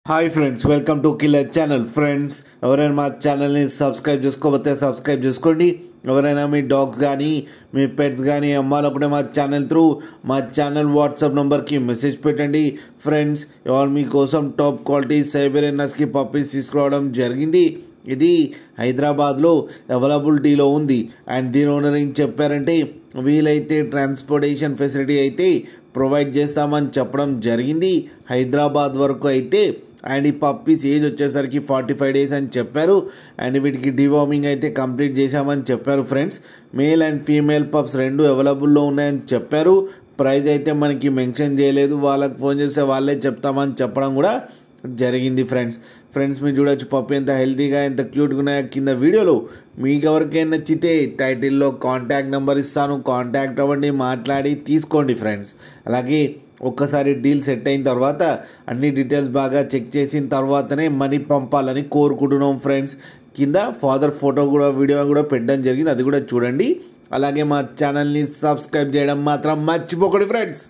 Hi friends, welcome to killer channel. Friends, ఎవరైనా మా ఛానల్ని సబ్స్క్రైబ్ చేసుకోకపోతే సబ్స్క్రైబ్ చేసుకోండి. ఎవరైనా మీ డాగ్స్ కానీ మీ పెట్స్ కానీ అమ్మాలనుకుంటే మా ఛానల్ వాట్సాప్ నెంబర్కి మెసేజ్ పెట్టండి. ఫ్రెండ్స్, ఇవాళ మీకోసం టాప్ క్వాలిటీ సైబెరియన్ హస్కీ పప్పీస్ తీసుకురావడం జరిగింది. ఇది హైదరాబాద్లో అవైలబిలిటీలో ఉంది. అండ్ దీని ఓనర్ ఏం చెప్పారంటే, వీలైతే ట్రాన్స్పోర్టేషన్ ఫెసిలిటీ అయితే ప్రొవైడ్ చేస్తామని చెప్పడం జరిగింది హైదరాబాద్ వరకు అయితే. అండ్ ఈ పప్పీస్ ఏజ్ వచ్చేసరికి 45 days అని చెప్పారు. అండ్ వీటికి డివార్మింగ్ అయితే కంప్లీట్ చేశామని చెప్పారు. Friends, male and female pups రెండు అవైలబుల్లో ఉన్నాయని చెప్పారు. ప్రైస్ అయితే మనకి మెన్షన్ చేయలేదు. వాళ్ళకి ఫోన్ చేస్తే వాళ్ళే చెప్తామని చెప్పడం కూడా జరిగింది. ఫ్రెండ్స్ మీరు చూడొచ్చు పప్పి ఎంత హెల్తీగా ఎంత క్యూట్గా ఉన్నాయో. కింద వీడియోలో మీకు ఎవరికైనా నచ్చితే టైటిల్లో కాంటాక్ట్ నెంబర్ ఇస్తాను, కాంటాక్ట్ అవ్వండి, మాట్లాడి తీసుకోండి. ఫ్రెండ్స్, అలాగే ఒక్కసారి డీల్ సెట్ అయిన తర్వాత అన్ని డీటెయిల్స్ బాగా చెక్ చేసిన తర్వాతనే మనీ పంపాలని కోరుకుంటున్నాం. ఫ్రెండ్స్, కింద ఫాదర్ ఫోటో కూడా వీడియో కూడా పెట్టడం జరిగింది, అది కూడా చూడండి. అలాగే మా ఛానల్ని సబ్స్క్రైబ్ చేయడం మాత్రం మర్చిపోకండి. ఫ్రెండ్స్.